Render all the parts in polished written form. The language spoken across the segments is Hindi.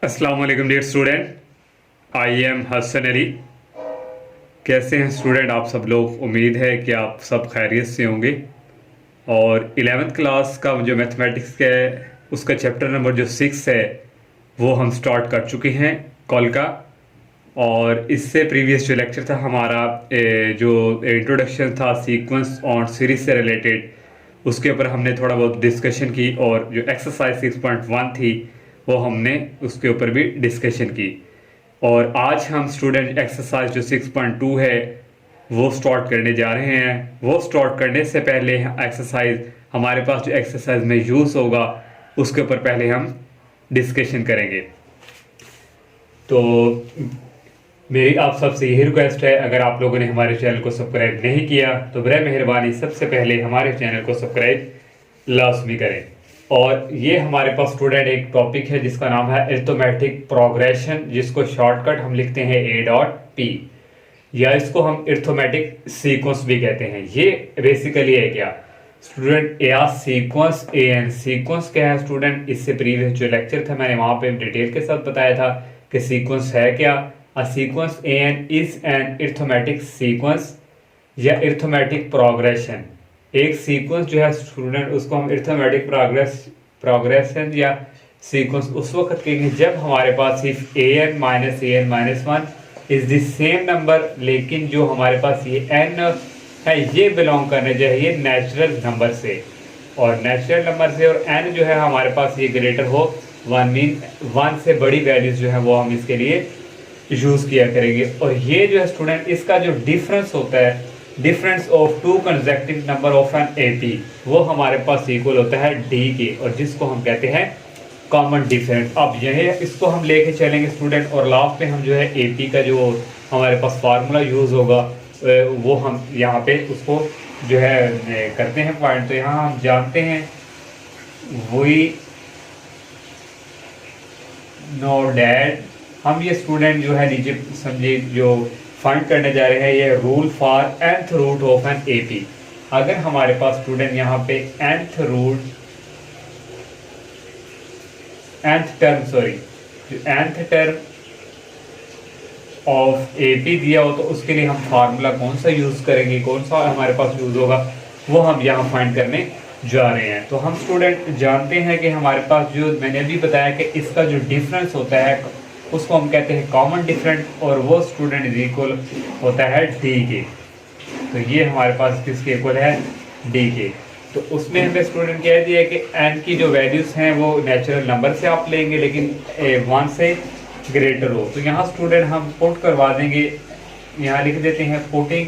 अस्सलाम वालेकुम dear student, I am Hasan Ali. कैसे हैं स्टूडेंट आप सब लोग? उम्मीद है कि आप सब खैरियत से होंगे। और 11th क्लास का जो मैथमेटिक्स का है उसका चैप्टर नंबर जो 6 है वो हम स्टार्ट कर चुके हैं कल का। और इससे प्रीवियस जो लेक्चर था हमारा जो इंट्रोडक्शन था सीक्वेंस और सीरीज से रिलेटेड, उसके ऊपर हमने थोड़ा बहुत डिस्कशन की। और जो एक्सरसाइज 6.1 थी वो हमने उसके ऊपर भी डिस्कशन की। और आज हम स्टूडेंट एक्सरसाइज जो 6.2 है वो स्टार्ट करने जा रहे हैं। वो स्टार्ट करने से पहले एक्सरसाइज हमारे पास जो एक्सरसाइज में यूज़ होगा उसके ऊपर पहले हम डिस्कशन करेंगे। तो मेरी आप सबसे यही रिक्वेस्ट है, अगर आप लोगों ने हमारे चैनल को सब्सक्राइब नहीं किया तो बराए मेहरबानी सबसे पहले हमारे चैनल को सब्सक्राइब लाजमी करें। और ये हमारे पास स्टूडेंट एक टॉपिक है जिसका नाम है अरिथमेटिक प्रोग्रेशन, जिसको शॉर्टकट हम लिखते हैं A.P, या इसको हम अरिथमेटिक सीक्वेंस भी कहते हैं। ये बेसिकली है क्या स्टूडेंट, या सीक्वेंस AN। सीक्वेंस क्या है स्टूडेंट? इससे प्रीवियस जो लेक्चर था मैंने वहां पे डिटेल के साथ बताया था कि सीक्वेंस है क्या। A sequence AN is an arithmetic sequence या arithmetic progression। एक सीक्वेंस जो है स्टूडेंट उसको हम arithmetic प्रोग्रेशन या सीक्वेंस उस वक्त कहेंगे जब हमारे पास सिर्फ AN-1 is the same number, लेकिन जो हमारे पास ये n है ये बिलोंग करने चाहिए नेचुरल नंबर से। और नेचुरल नंबर से और n जो है हमारे पास ये ग्रेटर हो 1, मीन 1 से बड़ी वैल्यूज जो है वो हम इसके लिए यूज किया करेंगे। और ये जो है स्टूडेंट इसका जो डिफरेंस होता है, difference of two consecutive number of an AP, वो हमारे पास इक्वल होता है D के, और जिसको हम कहते हैं कॉमन डिफरेंस। अब यह इसको हम लेके चलेंगे स्टूडेंट, और लास्ट में हम जो है AP का जो हमारे पास फार्मूला यूज होगा वो हम यहाँ पे उसको जो है करते हैं पॉइंट। तो यहाँ हम जानते हैं वी नो डैट, हम ये स्टूडेंट जो है नीचे समझिए जो फाइंड करने जा रहे हैं ये rule for nth root of an AP। अगर हमारे पास स्टूडेंट यहाँ पे nth टर्म ऑफ AP दिया हो तो उसके लिए हम फार्मूला कौन सा यूज करेंगे, कौन सा हमारे पास यूज होगा, वो हम यहाँ फाइंड करने जा रहे हैं। तो हम स्टूडेंट जानते हैं कि हमारे पास जो मैंने अभी बताया कि इसका जो डिफरेंस होता है उसको हम कहते हैं कॉमन डिफरेंस, और वो स्टूडेंट इज इक्वल होता है D के। तो ये हमारे पास किसके इक्वल है? D के। तो उसमें हमें स्टूडेंट कह दिया है कि n की जो वैल्यूज हैं वो नेचुरल नंबर से आप लेंगे लेकिन 1 से ग्रेटर हो। तो यहाँ स्टूडेंट हम पुट करवा देंगे, यहाँ लिख देते हैं पुटिंग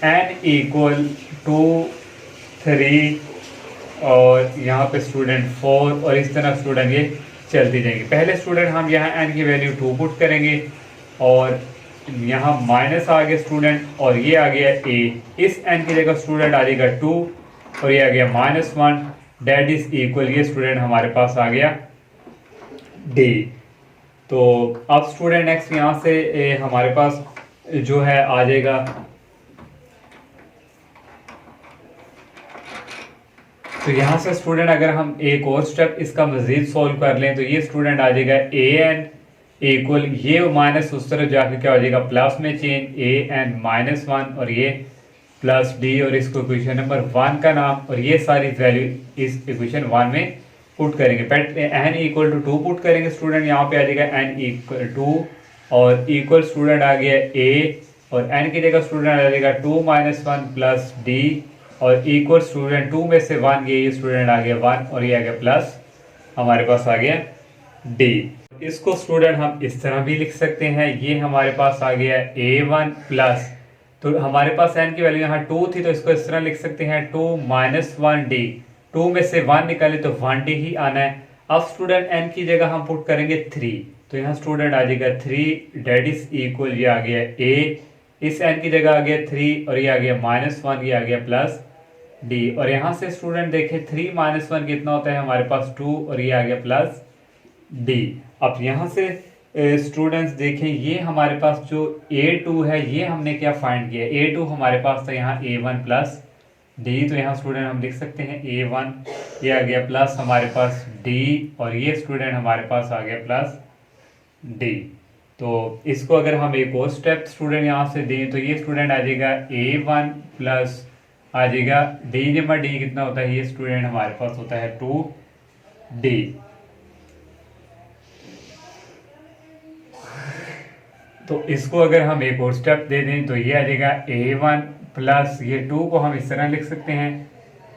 n इक्वल टू 3 और यहाँ पे स्टूडेंट 4, और इस तरह स्टूडेंट ये चलती जाएंगे। पहले स्टूडेंट हम यहाँ n की वैल्यू 2 पुट करेंगे और यहाँ माइनस आ गया स्टूडेंट, और ये आ गया A। इस n की जगह स्टूडेंट आ जाएगा 2 और ये आ गया -1, डेट इज इक्वल, ये स्टूडेंट हमारे पास आ गया D। तो अब स्टूडेंट नेक्स्ट यहाँ से हमारे पास जो है आ जाएगा, तो यहाँ से स्टूडेंट अगर हम एक और स्टेप इसका मजीद सॉल्व कर लें तो ये स्टूडेंट आ जाएगा AN इक्वल, ये माइनस उस तरफ जाकर क्या हो जाएगा प्लस में चेंज AN-1 और ये प्लस D, और इसको इक्वेशन नंबर 1 का नाम, और ये सारी वैल्यू इस इक्वेशन 1 में पुट करेंगे। पहले n इक्वल टू 2 पुट करेंगे स्टूडेंट, यहाँ पे आ जाएगा n इक्वल टू और इक्वल स्टूडेंट आ गया A, और n की जगह स्टूडेंट आ जाएगा 2 - 1 प्लस D, और इक्वल स्टूडेंट 2 में से 1 ये स्टूडेंट आ गया 1 और ये आ गया प्लस हमारे पास आ गया D। इसको स्टूडेंट हम इस तरह भी लिख सकते हैं, ये हमारे पास आ गया A1 प्लस, तो हमारे पास n की वैल्यू यहाँ 2 थी तो इसको इस तरह लिख सकते हैं 2 - 1D, 2 में से 1 निकाले तो 1D ही आना है। अब स्टूडेंट n की जगह हम पुट करेंगे 3, तो यहाँ स्टूडेंट आ जाएगा 3, डेट इज इक्वल, ये आ गया A, इस n की जगह आ गया 3 और ये आ गया -1, ये आ गया प्लस D, और यहाँ से स्टूडेंट देखें 3 - 1 कितना होता है हमारे पास 2 और ये आ गया प्लस D। अब यहाँ से स्टूडेंट्स देखें ये हमारे पास जो A2 है ये हमने क्या फाइंड किया, A2 हमारे पास था यहाँ A1 प्लस डी, तो यहाँ स्टूडेंट हम लिख सकते हैं A1, ये आ गया प्लस हमारे पास डी, और ये स्टूडेंट हमारे पास आ गया प्लस डी। तो इसको अगर हम एक और स्टेप स्टूडेंट यहाँ से दें तो ये स्टूडेंट आ जाएगा A1 प्लस आ जाएगा डी जमा डी कितना होता है, ये स्टूडेंट हमारे पास होता है 2D। तो इसको अगर हम एक और स्टेप दे दें तो ये आ जाएगा A1 प्लस ये 2 को हम इस तरह लिख सकते हैं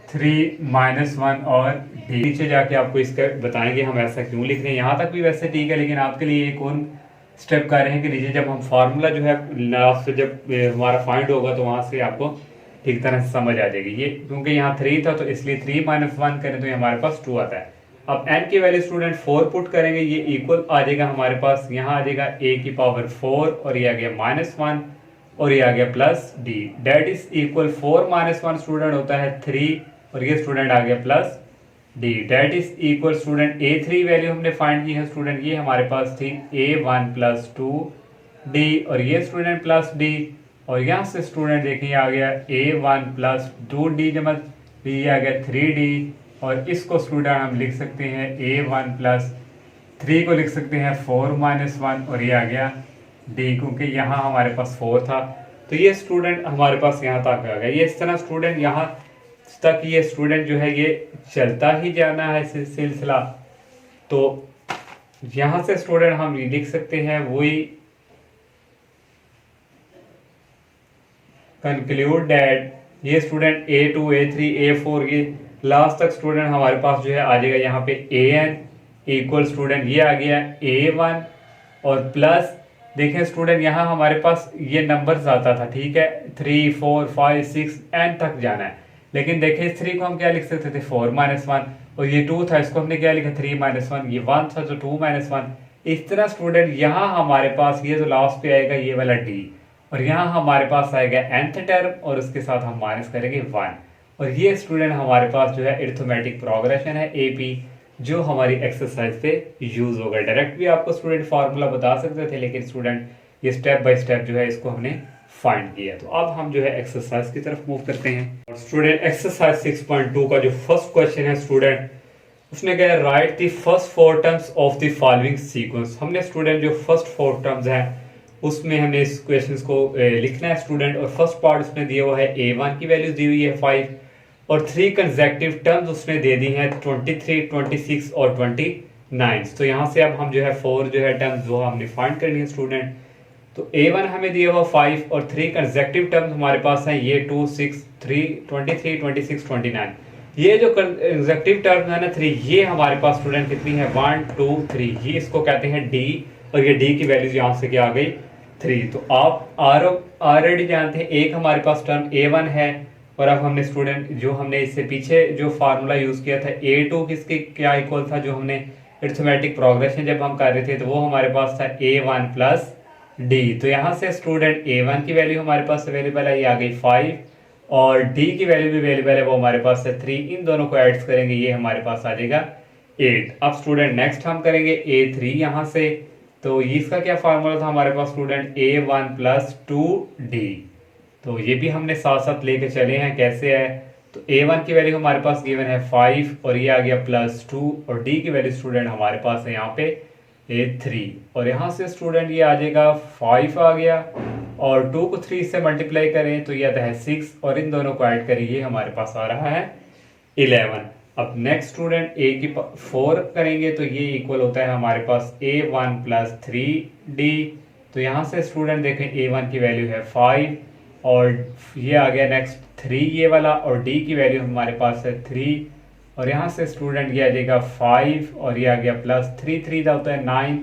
3 - 1, और डी नीचे जाके आपको इसका बताएंगे हम ऐसा क्यों लिख रहे हैं। यहाँ तक भी वैसे ठीक है, लेकिन आपके लिए एक और स्टेप कर रहे हैं कि नीचे जब हम फार्मूला जो है लास्ट से जब हमारा फाइंड होगा तो वहाँ से आपको ठीक तरह से समझ आ जाएगी। ये क्योंकि यहाँ 3 था तो इसलिए 3 - 1 करें तो ये हमारे पास 2 आता है। अब n की वैल्यू स्टूडेंट 4 पुट करेंगे, ये इक्वल आ जाएगा हमारे पास, यहाँ आ जाएगा a⁴ और ये आ गया -1 और ये आ गया plus D, date is equal 4 - 1 student होता है 3 और ये स्टूडेंट आ गया plus D, date is equal student A3 value हमने फाइंड की है स्टूडेंट, ये हमारे पास थी A1 प्लस 2D और ये स्टूडेंट प्लस डी, और यहाँ से स्टूडेंट देखिए आ गया A1 प्लस 2D जमा ये आ गया 3D, और इसको स्टूडेंट हम लिख सकते हैं A1 प्लस 3 को लिख सकते हैं 4 - 1 और ये आ गया D, क्योंकि यहाँ हमारे पास 4 था तो ये स्टूडेंट हमारे पास यहाँ तक आ गया। ये इस तरह स्टूडेंट यहाँ तक ये स्टूडेंट जो है ये चलता ही जाना है सिलसिला। तो यहाँ से स्टूडेंट हम ये लिख सकते हैं वही कंक्लूड दैट ये स्टूडेंट A2 A3 A4 ये लास्ट तक स्टूडेंट हमारे पास जो है आ जाएगा यहाँ पे AN इक्वल स्टूडेंट ये आ गया A1 और प्लस देखें स्टूडेंट यहाँ हमारे पास ये नंबर्स आता था, ठीक है 3 4 5 6 N तक जाना है, लेकिन देखें इस 3 को हम क्या लिख सकते थे 4 - 1 और ये 2 था इसको हमने क्या लिखा 3 - 1, ये 1 था तो 2 - 1। इस तरह स्टूडेंट यहाँ हमारे पास ये जो लास्ट पे आएगा ये वाला D और यहाँ हमारे पास आएगा nth टर्म और उसके साथ हम माइनस करेंगे 1, और ये स्टूडेंट हमारे पास जो है अरिथमेटिक प्रोग्रेशन है AP जो हमारी एक्सरसाइज पे यूज होगा। डायरेक्ट भी आपको स्टूडेंट फार्मूला बता सकते थे, लेकिन स्टूडेंट ये स्टेप बाय स्टेप जो है इसको हमने फाइंड किया। तो अब हम जो है एक्सरसाइज की तरफ मूव करते हैं। और स्टूडेंट एक्सरसाइज 6.2 का जो फर्स्ट क्वेश्चन है स्टूडेंट उसने कहा right the first 4 terms of the following sequence. हमने स्टूडेंट जो फर्स्ट 4 टर्म्स हैं उसमें हमने इस क्वेश्चन को लिखना है स्टूडेंट, और फर्स्ट पार्ट उसमें दिया हुआ है A1 की वैल्यूज दी हुई है 5 और 3 कंसेक्टिव टर्म्स उसमें दे दी हैं 23 26 और 29। तो यहाँ से अब हम जो है 4 जो है टर्म्स वो हमने फाइंड करनी है स्टूडेंट। तो A1 हमें दिया हुआ 5 और 3 कंसेक्टिव टर्म्स हमारे पास हैं ये 2 6 3 23 26 29। ये जो कंसेक्टिव टर्म्स है ना 3 ये हमारे पास स्टूडेंट कितनी है 1 2 3, ये इसको कहते हैं D और ये D की वैल्यूज यहाँ से क्या आ गई 3। तो आप ऑलरेडी जानते हैं एक हमारे पास टर्म A1 है, और अब हमने स्टूडेंट जो हमने इससे पीछे जो फार्मूला यूज किया था A2 किसके क्या इक्वल था, जो हमने अरिथमेटिक प्रोग्रेशन जब हम कर रहे थे तो वो हमारे पास था A1 प्लस D। तो यहाँ से स्टूडेंट A1 की वैल्यू हमारे पास अवेलेबल है, ये आ गई 5 और D की वैल्यू भी अवेलेबल है वो हमारे पास है 3। इन दोनों को ऐड करेंगे ये हमारे पास आ जाएगा 8। अब स्टूडेंट नेक्स्ट हम करेंगे A3 यहाँ से, तो इसका क्या फार्मूला था हमारे पास स्टूडेंट A1 प्लस 2D। तो ये भी हमने साथ साथ लेके चले हैं कैसे है। तो A1 की वैल्यू हमारे पास गिवन है 5 और ये आ गया प्लस 2 और D की वैल्यू स्टूडेंट हमारे पास है यहाँ पे A3, और यहाँ से स्टूडेंट ये आ जाएगा 5 आ गया और 2 को 3 से मल्टीप्लाई करें तो ये आता है 6 और इन दोनों को ऐड करें ये हमारे पास आ रहा है 11। अब नेक्स्ट स्टूडेंट A की 4 करेंगे तो ये इक्वल होता है हमारे पास A1 प्लस 3D। तो यहाँ से स्टूडेंट देखें A1 की वैल्यू है 5 और ये आ गया नेक्स्ट 3 ये वाला, और D की वैल्यू हमारे पास है 3 और यहाँ से स्टूडेंट ये आ जाएगा 5 और ये आ गया प्लस 3 3 का होता है 9,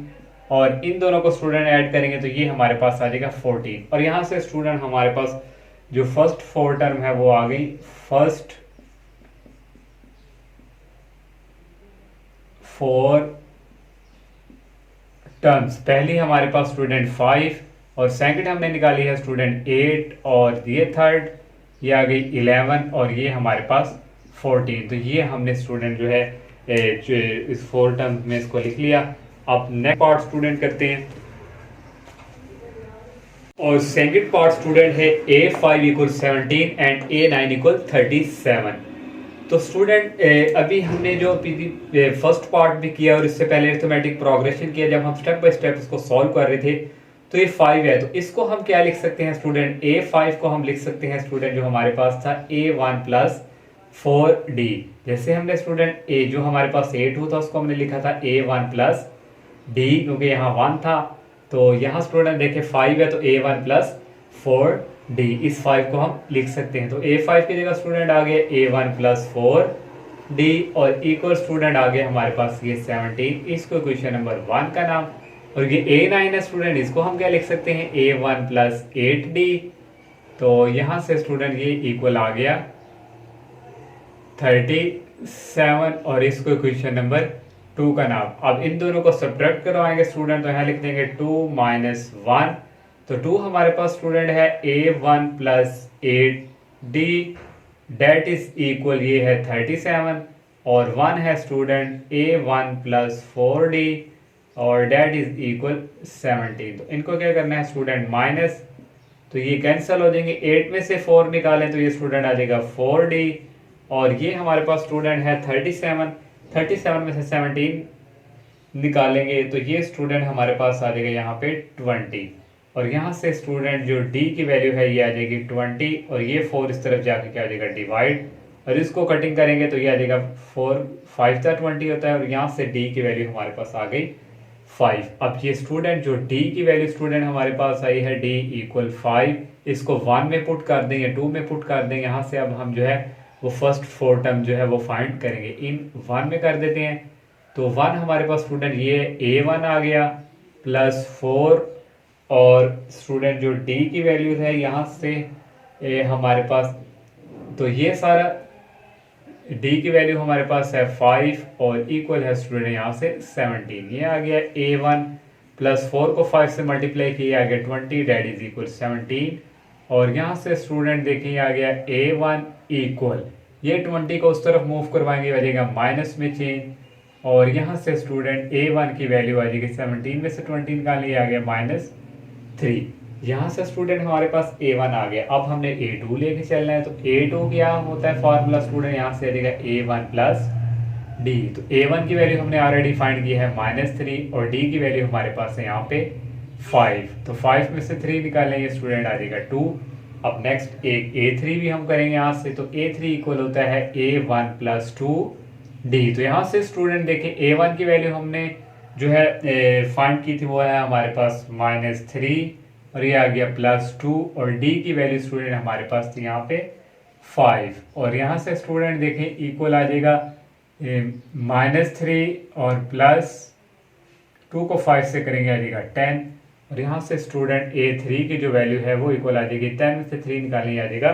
और इन दोनों को स्टूडेंट ऐड करेंगे तो ये हमारे पास आ जाएगा 14। और यहाँ से स्टूडेंट हमारे पास जो फर्स्ट 4 टर्म है वो आ गई। फर्स्ट 4 टर्म्स पहली हमारे पास स्टूडेंट 5 और सेकंड हमने निकाली है स्टूडेंट 8 और ये थर्ड ये आ गई 11 और ये हमारे पास 14। तो ये हमने स्टूडेंट जो है इस 4 टर्म्स में इसको लिख लिया। अब नेक्स्ट पार्ट स्टूडेंट करते हैं। और सेकंड पार्ट स्टूडेंट है A5 equal 17 and A9 equal 37। तो स्टूडेंट अभी हमने जो फर्स्ट पार्ट भी किया और इससे पहले अरिथमेटिक प्रोग्रेशन किया, जब हम स्टेप बाय स्टेप इसको सॉल्व कर रहे थे, तो ये 5 है। तो इसको हम क्या लिख सकते हैं स्टूडेंट, A5 को हम लिख सकते हैं स्टूडेंट जो हमारे पास था A1 प्लस 4D। जैसे हमने स्टूडेंट ए जो हमारे पास A2 था उसको हमने लिखा था A1 प्लस D, क्योंकि यहाँ 1 था। तो यहाँ स्टूडेंट देखें 5 है तो A1 प्लस 4D, इस 5 को हम लिख सकते हैं। तो A5 की जगह स्टूडेंट आ गया A1 प्लस 4D और इक्वल स्टूडेंट आ गया हमारे पास ये 17, इसको क्वेश्चन नंबर 1 का नाम। और ये A9 है स्टूडेंट, इसको हम क्या लिख सकते हैं A1 प्लस 8D। तो यहाँ से स्टूडेंट ये इक्वल आ गया 37 और इसको क्वेश्चन नंबर 2 का नाम। अब इन दोनों को सब्ट्रैक्ट करवाएंगे स्टूडेंट, तो यहाँ लिख देंगे 2 माइनस 1। तो 2 हमारे पास स्टूडेंट है A1 plus 8D, date is equal ये है 37 और 1 है स्टूडेंट A1 प्लस 4D और डेट इज इक्वल 17। तो इनको क्या करना है स्टूडेंट माइनस, तो ये कैंसिल हो जाएंगे। 8 में से 4 निकालें तो ये स्टूडेंट आ जाएगा 4D और ये हमारे पास स्टूडेंट है 37 में से 17 निकालेंगे तो ये स्टूडेंट हमारे पास आ जाएगा यहाँ पे 20 और यहाँ से स्टूडेंट जो D की वैल्यू है ये आ जाएगी 20 और ये 4 इस तरफ जाके क्या आ जाएगा डिवाइड, और इसको कटिंग करेंगे तो ये आ जाएगा 4 5 का 20 होता है और यहाँ से D की वैल्यू हमारे पास आ गई 5। अब ये स्टूडेंट जो D की वैल्यू स्टूडेंट हमारे पास आई है D इक्वल 5, इसको 1 में पुट कर देंगे 2 में पुट कर देंगे। यहाँ से अब हम जो है वो फर्स्ट 4 टर्म जो है वो फाइंड करेंगे, इन 1 में कर देते हैं। तो 1 हमारे पास स्टूडेंट ये A1 आ गया प्लस 4 और स्टूडेंट जो D की वैल्यू है यहाँ से हमारे पास, तो ये सारा D की वैल्यू हमारे पास है 5 और इक्वल है स्टूडेंट यहाँ से 17। ये आ गया A1 प्लस 4 को 5 से मल्टीप्लाई किया आ गया 20, डेट इज इक्वल 17 और यहाँ से स्टूडेंट देखिए आ गया A1 इक्वल, ये 20 को उस तरफ मूव करवाएंगे आ जाएगा माइनस में चेंज और यहाँ से स्टूडेंट A1 की वैल्यू आ जाएगी 17 में से 20 निकालने आ गया -3। यहाँ से स्टूडेंट हमारे पास A1 आ गया। अब हमने A2 लेके चलना है, तो A2 क्या होता है फॉर्मूला स्टूडेंट, यहाँ से आ जाएगा A1 प्लस D। तो A1 की वैल्यू हमने ऑलरेडी फाइंड की है -3 और D की वैल्यू हमारे पास है यहाँ पे 5। तो 5 में से 3 निकालेंगे स्टूडेंट आ जाएगा 2। अब नेक्स्ट एक A3 भी हम करेंगे यहाँ से, तो A3 इक्वल होता है A1 प्लस 2D। तो यहाँ से स्टूडेंट देखें A1 की वैल्यू हमने जो है फाइंड की थी वो है हमारे पास -3 और ये आ गया +2 और D की वैल्यू स्टूडेंट हमारे पास थी यहाँ पे 5 और यहाँ से स्टूडेंट देखें इक्वल आ जाएगा -3 और +2 को 5 से करेंगे आ जाएगा 10 और यहाँ से स्टूडेंट A3 की जो वैल्यू है वो इक्वल आ जाएगी 10 में से 3 निकालने आ जाएगा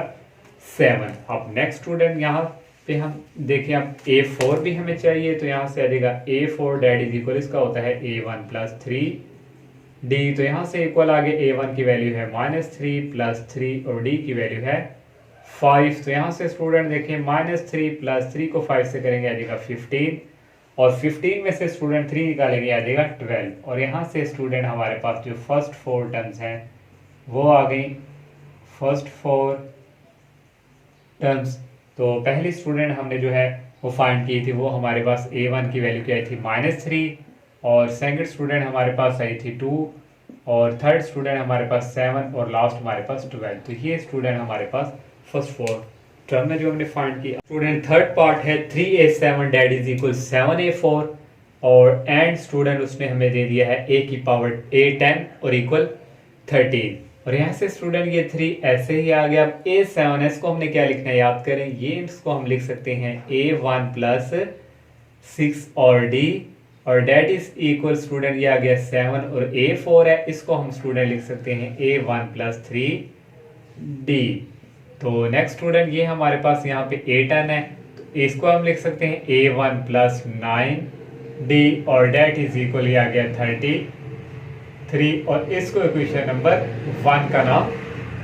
7। अब नेक्स्ट स्टूडेंट यहाँ पे हम देखें अब A4 भी हमें चाहिए, तो यहाँ से आ जाएगा A4 डेट इज इक्वल, इसका होता है A1 प्लस 3D। तो यहाँ से इक्वल आ गया A1 की वैल्यू है -3 प्लस 3 और D की वैल्यू है 5। तो यहाँ से स्टूडेंट देखें -3 प्लस 3 को 5 से करेंगे आ जाएगा 15 और 15 में से स्टूडेंट 3 निकालेंगे आ जाएगा 12 और यहाँ से स्टूडेंट हमारे पास जो फर्स्ट 4 टर्म्स हैं वो आ गई फर्स्ट 4 टर्म्स। तो पहली स्टूडेंट हमने जो है वो फाइंड की थी वो हमारे पास A1 की वैल्यू क्या आई थी -3 और सेकंड स्टूडेंट हमारे पास आई थी 2 और थर्ड स्टूडेंट हमारे पास 7 और लास्ट हमारे पास 12। तो ये स्टूडेंट हमारे पास फर्स्ट 4 टर्म में जो हमने फाइंड किया। स्टूडेंट थर्ड पार्ट है 3A7 date is equal 7A4 और एंड स्टूडेंट उसने हमें दे दिया है A की पावर A10 और इक्वल 13 और यहाँ से स्टूडेंट ये 3 ऐसे ही आ गया। अब A7 इसको हमने क्या लिखना है याद करें, ये इसको हम लिख सकते हैं A1 प्लस 6 और D और डेट इज इक्वल स्टूडेंट ये आ गया 7 और A4 है, इसको हम स्टूडेंट लिख सकते हैं A1 प्लस 3D। तो नेक्स्ट स्टूडेंट ये हमारे पास यहाँ पे A10 है, तो इसको हम लिख सकते हैं A1 प्लस 9D और डेट इज इक्वल ये आ गया 33 और इसको इक्वेशन नंबर 1 का नाम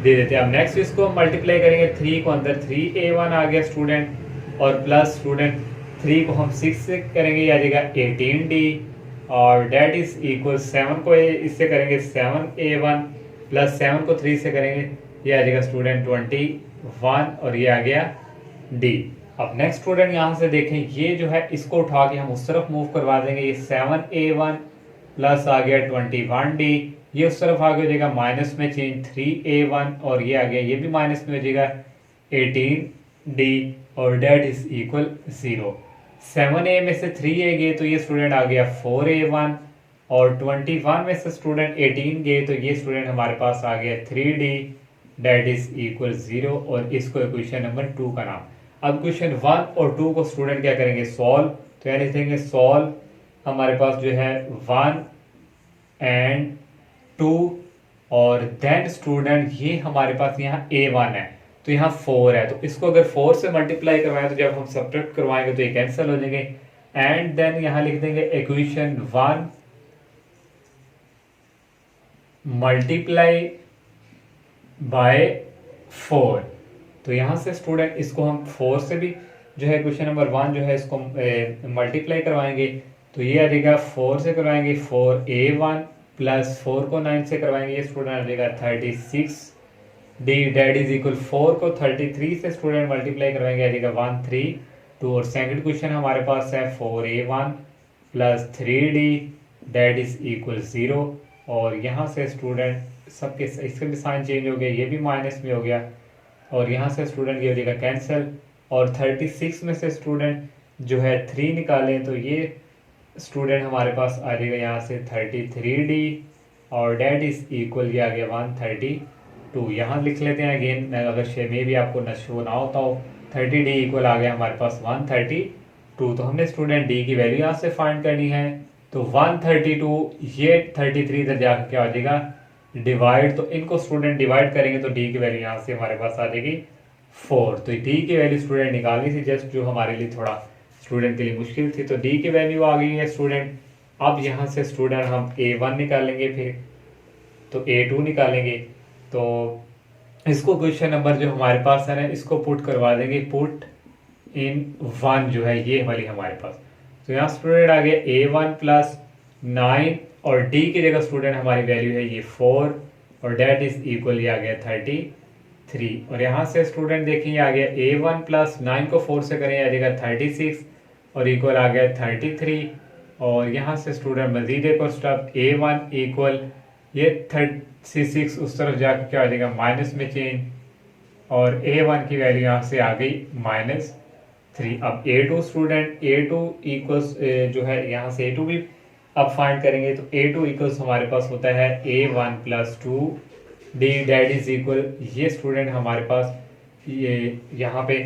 दे देते हैं। अब नेक्स्ट इसको हम मल्टीप्लाई करेंगे, 3 को अंदर 3A1 आ गया स्टूडेंट और प्लस स्टूडेंट 3 को हम 6 से करेंगे ये आ जाएगा 18D और डेट इज इक्वल 7 को इससे करेंगे 7A1 प्लस 7 को 3 से करेंगे, ये आ जाएगा स्टूडेंट 21 और ये आ गया डी। अब नेक्स्ट स्टूडेंट यहाँ से देखें, ये जो है इसको उठा के हम उस तरफ मूव करवा देंगे, ये 7A1 प्लस आ गया 21D, ये उस तरफ आगे हो जाएगा माइनस में चेंज 3A1 और ये आ गया, ये भी माइनस में हो जाएगा 18D और डेट इज इक्वल 0। 7A में से 3A गए तो ये स्टूडेंट आ गया 4A1 और 21 में से स्टूडेंट 18 गए तो ये स्टूडेंट हमारे पास आ गया 3D डेट इज इक्वल 0 और इसको क्वेश्चन नंबर 2 का नाम। अब क्वेश्चन 1 और 2 को स्टूडेंट क्या करेंगे, सॉल्व। तो यानी लिखेंगे सॉल्व, हमारे पास जो है 1 एंड 2 और देन स्टूडेंट ये हमारे पास यहाँ A1 है तो यहाँ 4 है, तो इसको अगर 4 से मल्टीप्लाई करवाएं तो जब हम सब्ट्रैक्ट करवाएंगे तो ये कैंसिल हो जाएंगे। एंड देन यहाँ लिख देंगे इक्वेशन 1 मल्टीप्लाई बाय 4। तो यहाँ से स्टूडेंट इसको हम 4 से भी जो है क्वेश्चन नंबर 1 जो है इसको मल्टीप्लाई करवाएंगे तो ये आ जाएगा 4 से करवाएंगे 4A1 प्लस 4 को 9 से करवाएंगे, ये स्टूडेंट आ जाएगा 36D डेट इज इक्वल 4 को 33 से स्टूडेंट मल्टीप्लाई करवाएंगे, आ जाएगा 132 और सेकंड क्वेश्चन हमारे पास है 4A1 plus 3D date is equal 0 और यहाँ से स्टूडेंट सबके इसके भी साइन चेंज हो गया, ये भी माइनस में हो गया और यहाँ से स्टूडेंट ये हो जाएगा कैंसिल और 36 में से स्टूडेंट जो है 3 निकालें तो ये स्टूडेंट हमारे पास आ जाएगा यहाँ से 33D और डेट इज इक्वल ये आ गया 132। यहाँ लिख लेते हैं अगेन, अगर शेयर में भी आपको नशो ना होता हो, 30D इक्वल आ गया हमारे पास 132। तो हमने स्टूडेंट D की वैल्यू यहाँ से फाइंड करनी है, तो 132 ये 33 इधर जाकर क्या आ जाएगा डिवाइड, तो इनको स्टूडेंट डिवाइड करेंगे तो D की वैल्यू यहाँ से हमारे पास आ जाएगी 4। तो D की वैल्यू स्टूडेंट निकालनी थी जस्ट, जो हमारे लिए थोड़ा स्टूडेंट के लिए मुश्किल थी, तो D की वैल्यू आ गई है स्टूडेंट। अब यहाँ से स्टूडेंट हम A1 निकालेंगे, फिर तो A2 निकालेंगे, तो इसको क्वेश्चन नंबर जो हमारे पास है ना इसको पुट करवा देंगे, पुट इन 1 जो है ये वाली हमारे पास। तो यहाँ स्टूडेंट आ गया A1 प्लस 9 और D की जगह स्टूडेंट हमारी वैल्यू है ये 4 और डेट इज इक्वल ये आ गया 33 और यहाँ से स्टूडेंट देखिए आ गया A1 प्लस 9 को 4 से करें आ जाएगा 36 और इक्वल आ गया 33 और यहाँ से स्टूडेंट मजीद एक और स्टेप A1 इक्वल ये 36 उस तरफ जाकर क्या आ जाएगा माइनस में चेंज और A1 की वैल्यू यहाँ से आ गई -3। अब A2 स्टूडेंट A2 इक्वल्स जो है यहाँ से A2 भी अब फाइंड करेंगे, तो A2 इक्वल्स हमारे पास होता है A1 plus 2D date is equal, ये स्टूडेंट हमारे पास ये यहाँ पे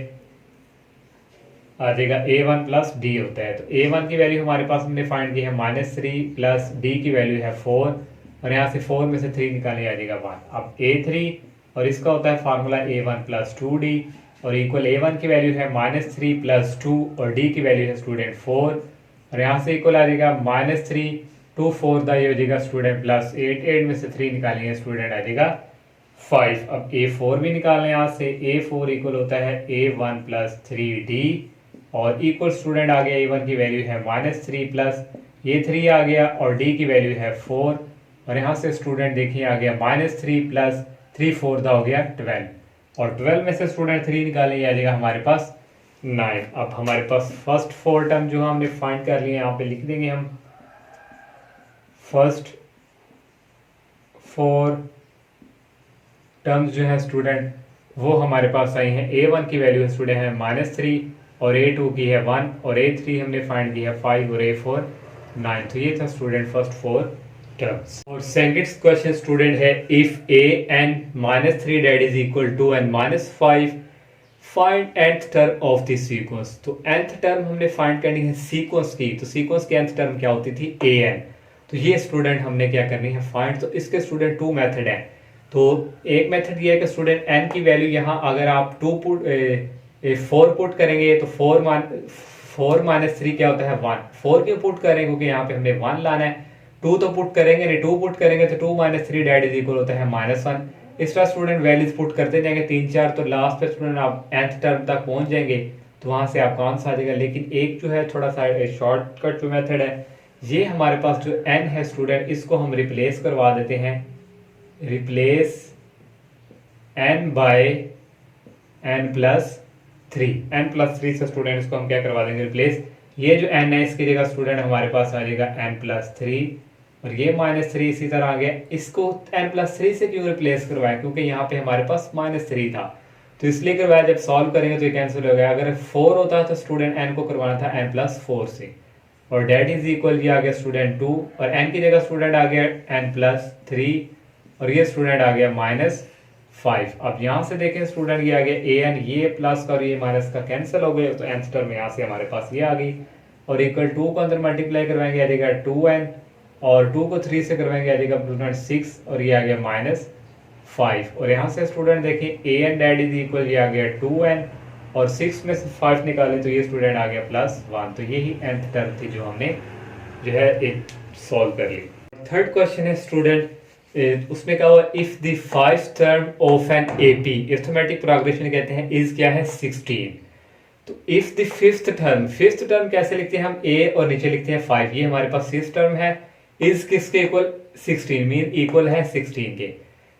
आ जाएगा A1 प्लस D होता है। तो A1 की वैल्यू हमारे पास हमने फाइंड की है -3 प्लस D की वैल्यू है 4 और यहाँ से 4 में से 3 निकाले आ जाएगा 1। अब A3 और इसका होता है फार्मूला A1 प्लस 2D और इक्वल A1 की वैल्यू है -3 प्लस 2 और D की वैल्यू है स्टूडेंट 4 और यहाँ से इक्वल आ जाएगा -3 2 4 दा ये हो जाएगा स्टूडेंट प्लस 8 8 में से 3 निकालेंगे स्टूडेंट आ जाएगा 5। अब A4 भी निकालना है, यहाँ से A4 इक्वल होता है A1 प्लस 3D और इक्वल स्टूडेंट आ गया A1 की वैल्यू है -3 प्लस ये 3 आ गया और D की वैल्यू है 4 और यहाँ से स्टूडेंट देखिए आ गया -3 प्लस 3 4 दा हो गया 12 और 12 में से स्टूडेंट 3 निकाले ये आ जाएगा हमारे पास 9। अब हमारे पास फर्स्ट 4 टर्म जो हमने फाइंड कर लिए यहाँ पे लिख देंगे हम, फर्स्ट 4 टर्म्स जो है स्टूडेंट वो हमारे पास आई हैं। A1 की वैल्यू स्टूडेंट है -3 और A2 की है 1 और A3 हमने फाइंड की है 5 और A4 9। तो ये था स्टूडेंट फर्स्ट 4 टर्म्स। और सेकंड क्वेश्चन स्टूडेंट है if an -3 date is equal to n -5 find nth term of this sequence. तो nth टर्म हमने फाइंड करनी है सीक्वेंस की, तो सीक्वेंस की nth टर्म क्या होती थी an। तो ये स्टूडेंट हमने क्या करनी है फाइंड। तो इसके स्टूडेंट 2 मेथड हैं। तो एक मेथड ये है कि स्टूडेंट n की वैल्यू यहाँ अगर आप 4 पुट करेंगे तो 4 माइनस 3 क्या होता है 1। 4 क्यों पुट करेंगे क्योंकि यहाँ पे हमने 1 लाना है। 2 तो पुट करेंगे नहीं, 2 पुट करेंगे तो 2 माइनस 3 डेट इज इक्वल होता है -1। इस तरह स्टूडेंट वैल्यूज पुट करते जाएंगे 3 4, तो लास्ट पे स्टूडेंट आप nth टर्म तक पहुंच जाएंगे तो वहां से आपका आंसर आ जाएगा। लेकिन एक जो है थोड़ा सा शॉर्टकट जो मेथड है, ये हमारे पास जो n है स्टूडेंट इसको हम रिप्लेस करवा देते हैं replace n bye n+3। n+3 से स्टूडेंट इसको हम क्या करवा देंगे रिप्लेस। ये जो n है इसकी जगह स्टूडेंट हमारे पास आ जाएगा n+3 और ये -3 इसी तरह आ गया। इसको n+3 से क्यों रिप्लेस करवाया, क्योंकि यहाँ पे हमारे पास -3 था तो इसलिए करवाया। जब सॉल्व करेंगे तो ये कैंसिल हो गया। अगर 4 होता तो स्टूडेंट n को करवाना था n+4 से और डेट इज इक्वल ये आ गया स्टूडेंट 2 और n की जगह स्टूडेंट आ गया n+3 और ये स्टूडेंट आ गया -5। अब यहाँ से देखें स्टूडेंट ये आ गया an, ये प्लस का और ये माइनस का कैंसिल हो गए तो nth टर्म यहाँ से हमारे पास ये आ गई और इक्वल 2 को अंदर मल्टीप्लाई करवाएंगे आ जाएगा 2n और 2 को 3 से करवाएंगे आ जाएगा स्टूडेंट 6 और ये आ गया -5 और यहाँ से स्टूडेंट देखिए an डेट इज इक्वल ये आ गया 2n और 6 में से 5 निकाले तो ये स्टूडेंट आ गया +1। तो यही nth टर्म थी जो हमने जो है एक सॉल्व कर ली। थर्ड क्वेश्चन है स्टूडेंट, उसमें क्या हुआ if the 5th term of an AP arithmetic progression कहते हैं इज क्या है 16। तो इफ द 5th टर्म कैसे लिखते हैं हम a और नीचे लिखते हैं 5, ये हमारे पास 6th टर्म है। इज किसके इक्वल 16 मीन इक्वल है 16 के।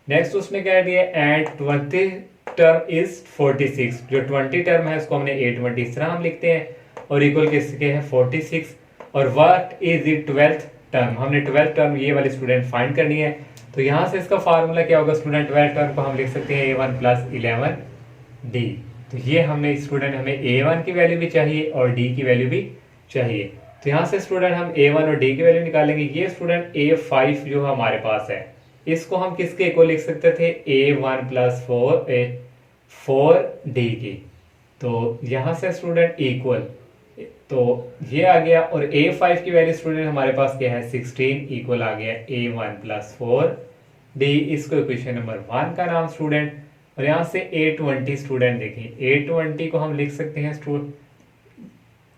नेक्स्ट उसमें क्या दिया एंड 20 टर्म इज 46, जो 20 टर्म है उसको हमने a20 इस तरह हम लिखते हैं और इक्वल किसके है 46। और what is the 12th term, हमने 12th टर्म ये वाली स्टूडेंट फाइंड करनी है। तो यहाँ से इसका फार्मूला क्या होगा स्टूडेंट 12th टर्म को हम लिख सकते हैं a1 + 11d। तो ये हमने स्टूडेंट हमें a1 की वैल्यू भी चाहिए और d की वैल्यू भी चाहिए। तो यहाँ से स्टूडेंट हम a1 और d की वैल्यू निकालेंगे। ये स्टूडेंट a5 जो हमारे पास है इसको हम किसके इक्वल लिख सकते थे a1 + 4d की। तो यहाँ से स्टूडेंट इक्वल तो ये आ गया और a5 की वैल्यू स्टूडेंट हमारे पास क्या है 16 इक्वल आ गया a1 + 4d। इसको इक्वेशन नंबर 1 का नाम स्टूडेंट। और यहाँ से a20 स्टूडेंट देखिए a20 को हम लिख सकते हैं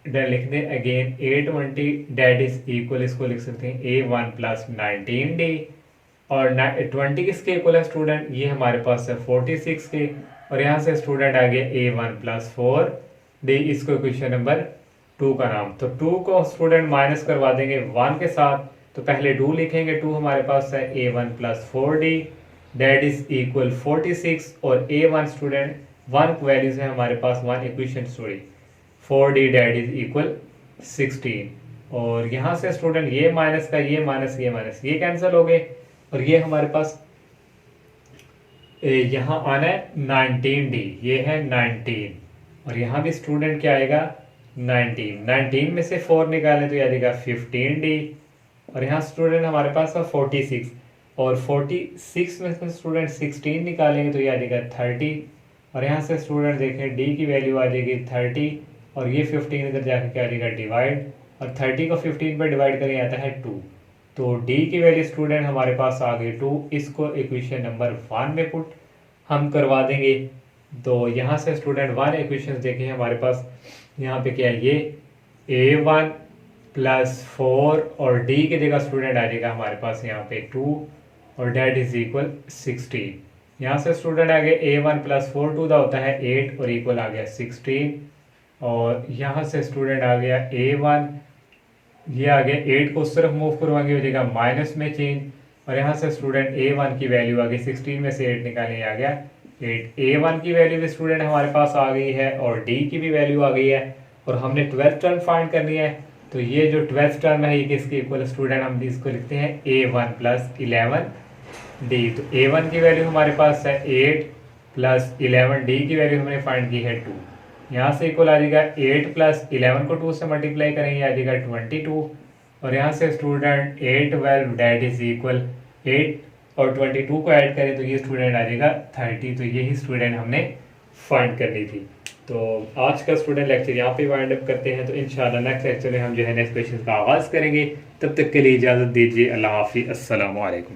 लिख दें again a20 date is equal, इसको लिख सकते हैं a1 + 19d और 20 किसके इक्वल है स्टूडेंट ये हमारे पास है 46 के। और यहाँ से स्टूडेंट आ गया a1 + 4d, इसको इक्वेशन नंबर 2 का नाम। तो 2 को स्टूडेंट माइनस करवा देंगे 1 के साथ, तो पहले 2 लिखेंगे। 2 हमारे पास है a1 + 4d date is equal 46 और a1 स्टूडेंट 1 वैल्यूज है हमारे पास 1 equation sorry 4d date is equal 16। और यहाँ से स्टूडेंट ये माइनस का ये माइनस ये कैंसिल हो गए और ये हमारे पास यहाँ आना है 19d, ये है 19 और यहाँ भी स्टूडेंट क्या आएगा 19 में से 4 निकालें तो ये आ जाएगा 15d और यहाँ स्टूडेंट हमारे पास है 46 और 46 में से स्टूडेंट 16 निकालेंगे तो ये आ जाएगा 30 और यहाँ से स्टूडेंट देखें d की वैल्यू आ जाएगी 30 और ये 15 इधर जाकर क्या आ जाएगा डिवाइड और 30 को 15 पर डिवाइड करें आता है 2। तो d की वैल्यू स्टूडेंट हमारे पास आ गई 2, इसको इक्वेशन नंबर 1 में पुट हम करवा देंगे। तो यहाँ से स्टूडेंट 1 इक्वेशन देखें हमारे पास यहाँ पे क्या है ये a1 + 4 और d की जगह स्टूडेंट आ जाएगा हमारे पास यहाँ पे 2 और डेट इज इक्वल 16। यहाँ से स्टूडेंट आ गया a1 + 4 2 का होता है 8 और इक्वल आ गया 16 और यहाँ से स्टूडेंट आ गया a1 ये आ गया 8 को सिर्फ मूव करवाएंगे हो जाएगा माइनस में चेंज और यहाँ से स्टूडेंट a1 की वैल्यू आ गई 16 में से 8 निकालने आ गया 8। a1 की वैल्यू भी स्टूडेंट हमारे पास आ गई है और d की भी वैल्यू आ गई है और हमने 12th टर्म फाइंड करनी है। तो ये जो 12th टर्म है ये किसके इक्वल स्टूडेंट हम इसको लिखते हैं a1 + 11d। तो a1 की वैल्यू हमारे पास है 8 + 11d की वैल्यू हमने फाइंड की है 2। यहाँ से इक्वल आ जाएगा 8 + 11 को 2 से मल्टीप्लाई करेंगे आ जाएगा 22 और यहाँ से स्टूडेंट 8 12 डेट इज इक्वल 8 और 22 को ऐड करें तो ये स्टूडेंट आ जाएगा 30। तो यही स्टूडेंट हमने फाइंड करनी थी। तो आज का स्टूडेंट लेक्चर यहाँ पे वाइंड अप करते हैं। तो इंशाल्लाह नेक्स्ट लेक्चर में हम जो है नेक्स्ट क्वेश्चन का आगाज़ करेंगे। तब तक के लिए इजाज़त दीजिए। अल्लाह हाफिज़, अस्सलामु अलैकुम।